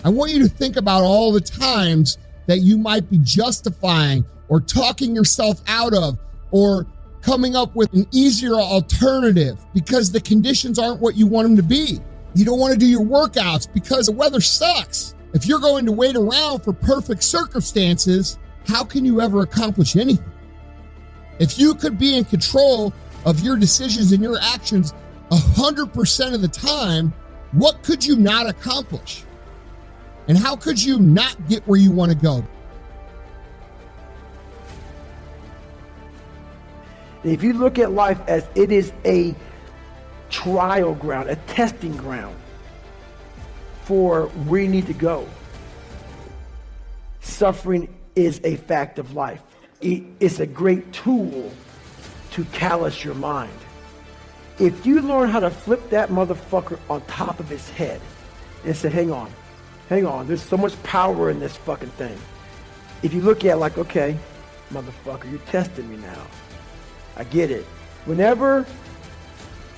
I want you to think about all the times that you might be justifying or talking yourself out of or coming up with an easier alternative because the conditions aren't what you want them to be. You don't want to do your workouts because the weather sucks. If you're going to wait around for perfect circumstances, how can you ever accomplish anything? If you could be in control of your decisions and your actions 100% of the time, what could you not accomplish? And how could you not get where you want to go? If you look at life as it is a trial ground, a testing ground for where you need to go, suffering is a fact of life. It's a great tool to callous your mind. If you learn how to flip that motherfucker on top of his head and say, hang on, there's so much power in this fucking thing. If you look at it like, okay, motherfucker, you're testing me now. I get it. Whenever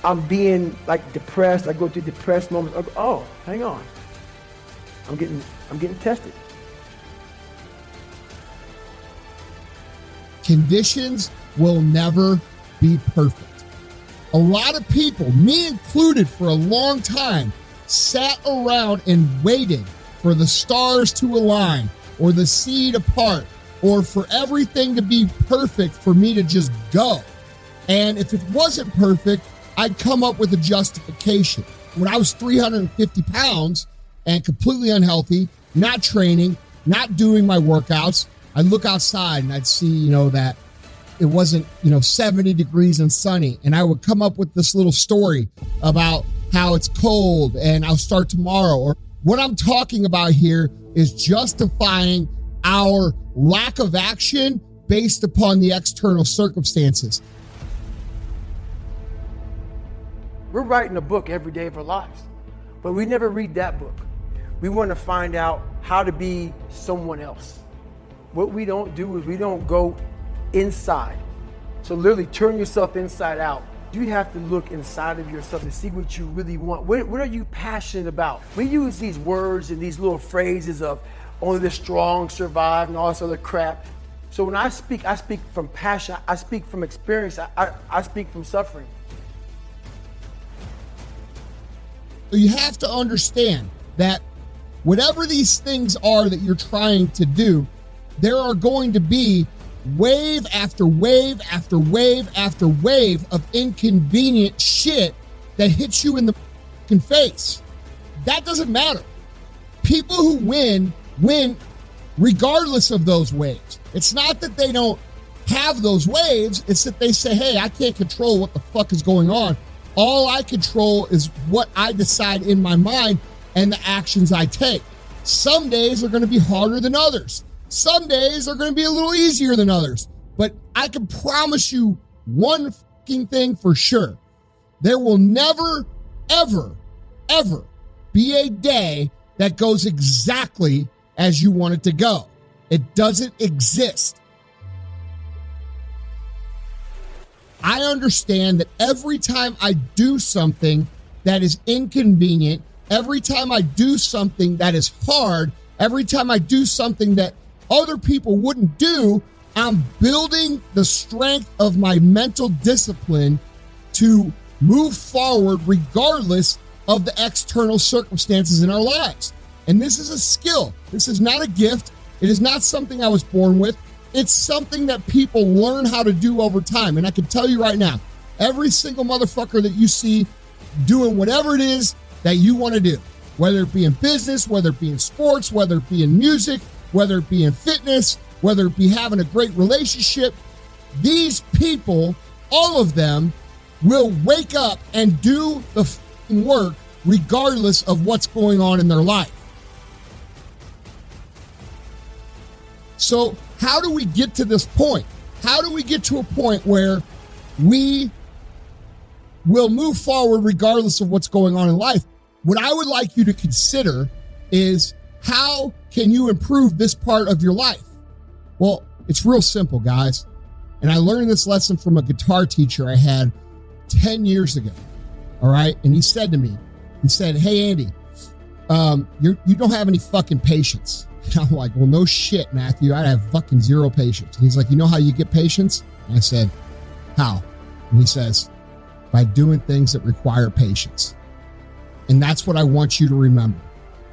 I'm being like depressed, I go through depressed moments, I go, oh, hang on. I'm getting tested. Conditions will never be perfect. A lot of people, me included for a long time, sat around and waited for the stars to align or the sea to part or for everything to be perfect for me to just go. And if it wasn't perfect, I'd come up with a justification. When I was 350 pounds and completely unhealthy, not training, not doing my workouts, I'd look outside and I'd see, that it wasn't, 70 degrees and sunny. And I would come up with this little story about how it's cold and I'll start tomorrow. Or what I'm talking about here is justifying our lack of action based upon the external circumstances. We're writing a book every day of our lives, but we never read that book. We want to find out how to be someone else. What we don't do is we don't go inside. So literally turn yourself inside out. You have to look inside of yourself to see what you really want. What are you passionate about? We use these words and these little phrases of only the strong survive and all this other crap. So when I speak from passion. I speak from experience. I speak from suffering. You have to understand that whatever these things are that you're trying to do, there are going to be wave after wave after wave after wave of inconvenient shit that hits you in the face. That doesn't matter. People who win regardless of those waves. It's not that they don't have those waves, it's that they say, hey, I can't control what the fuck is going on. All I control is what I decide in my mind and the actions I take. Some days are going to be harder than others. Some days are going to be a little easier than others. But I can promise you one fucking thing for sure. There will never, ever, ever be a day that goes exactly as you want it to go. It doesn't exist. I understand that every time I do something that is inconvenient, every time I do something that is hard, every time I do something that other people wouldn't do, I'm building the strength of my mental discipline to move forward regardless of the external circumstances in our lives. And this is a skill. This is not a gift. It is not something I was born with. It's something that people learn how to do over time. And I can tell you right now, every single motherfucker that you see doing whatever it is that you want to do, whether it be in business, whether it be in sports, whether it be in music, whether it be in fitness, whether it be having a great relationship, these people, all of them, will wake up and do the fucking work regardless of what's going on in their life. So how do we get to this point? How do we get to a point where we will move forward regardless of what's going on in life? What I would like you to consider is, how can you improve this part of your life? Well, it's real simple, guys. And I learned this lesson from a guitar teacher I had 10 years ago. All right. And he said to me, hey, Andy, you don't have any fucking patience. And I'm like, well, no shit, Matthew. I have fucking zero patience. And he's like, you know how you get patience? And I said, how? And he says, by doing things that require patience. And that's what I want you to remember.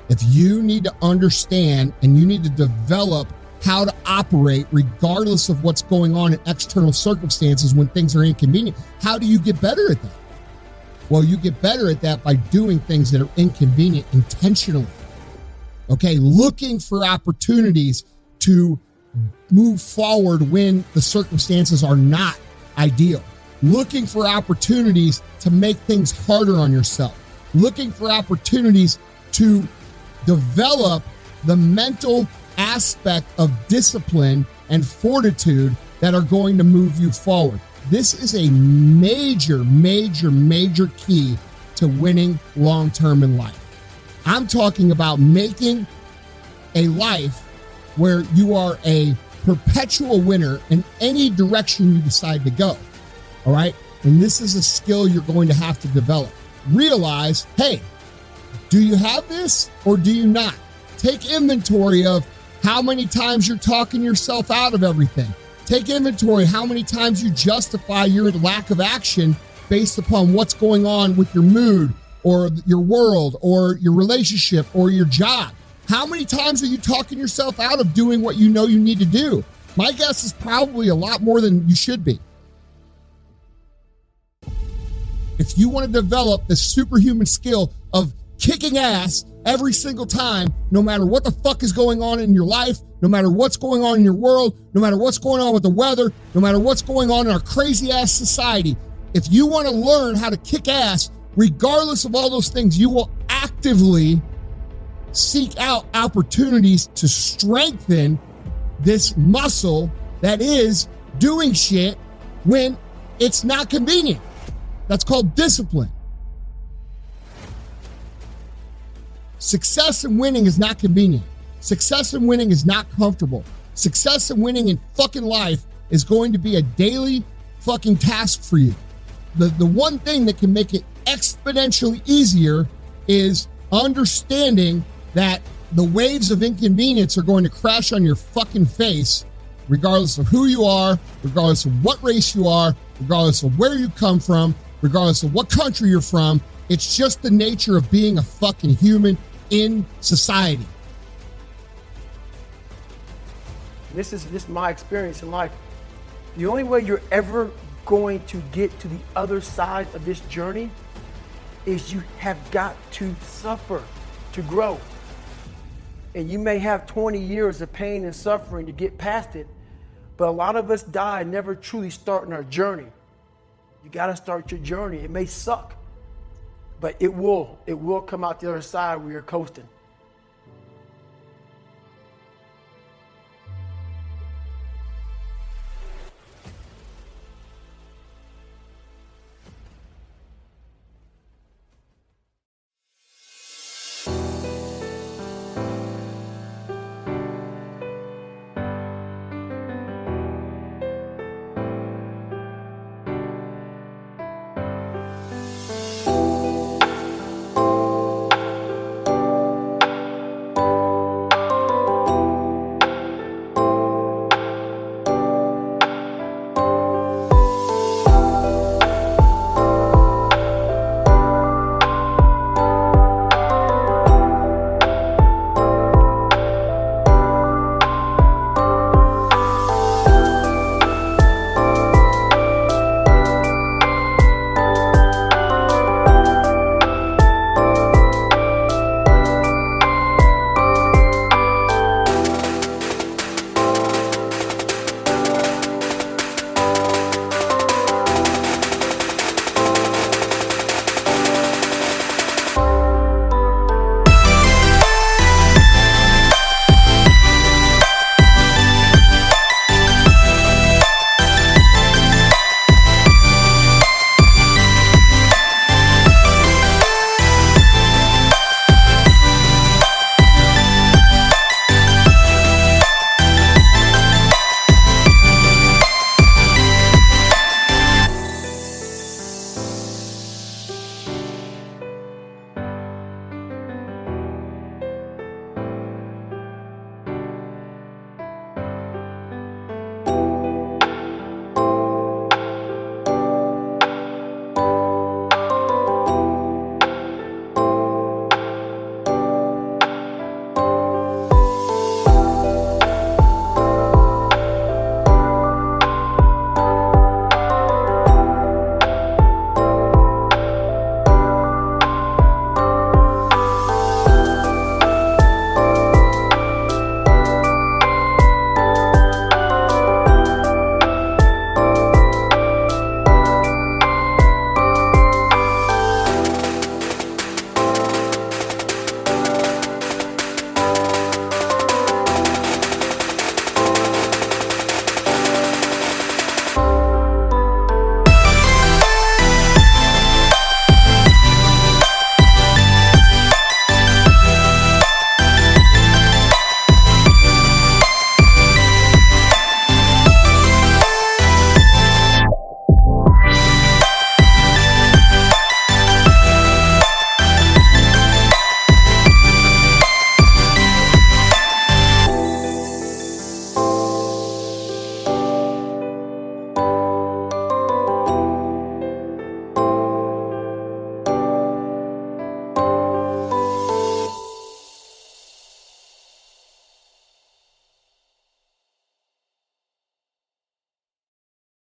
If you need to understand and you need to develop how to operate regardless of what's going on in external circumstances when things are inconvenient, how do you get better at that? Well, you get better at that by doing things that are inconvenient intentionally. Okay, looking for opportunities to move forward when the circumstances are not ideal. Looking for opportunities to make things harder on yourself. Looking for opportunities to develop the mental aspect of discipline and fortitude that are going to move you forward. This is a major, major, major key to winning long-term in life. I'm talking about making a life where you are a perpetual winner in any direction you decide to go. All right. And this is a skill you're going to have to develop. Realize, hey, do you have this or do you not? Take inventory of how many times you're talking yourself out of everything. Take inventory how many times you justify your lack of action based upon what's going on with your mood or your world or your relationship or your job. How many times are you talking yourself out of doing what you know you need to do? My guess is probably a lot more than you should be. If you want to develop the superhuman skill of kicking ass every single time, no matter what the fuck is going on in your life, no matter what's going on in your world, no matter what's going on with the weather, no matter what's going on in our crazy ass society, if you want to learn how to kick ass, regardless of all those things, you will actively seek out opportunities to strengthen this muscle that is doing shit when it's not convenient. That's called discipline. Success and winning is not convenient. Success and winning is not comfortable. Success and winning in fucking life is going to be a daily fucking task for you. The one thing that can make it exponentially easier is understanding that the waves of inconvenience are going to crash on your fucking face, regardless of who you are, regardless of what race you are, regardless of where you come from, regardless of what country you're from. It's just the nature of being a fucking human in society. This is my experience in life. The only way you're ever going to get to the other side of this journey is you have got to suffer to grow. And you may have 20 years of pain and suffering to get past it, but a lot of us die never truly starting our journey. You got to start your journey. It may suck, but it will come out the other side where you're coasting.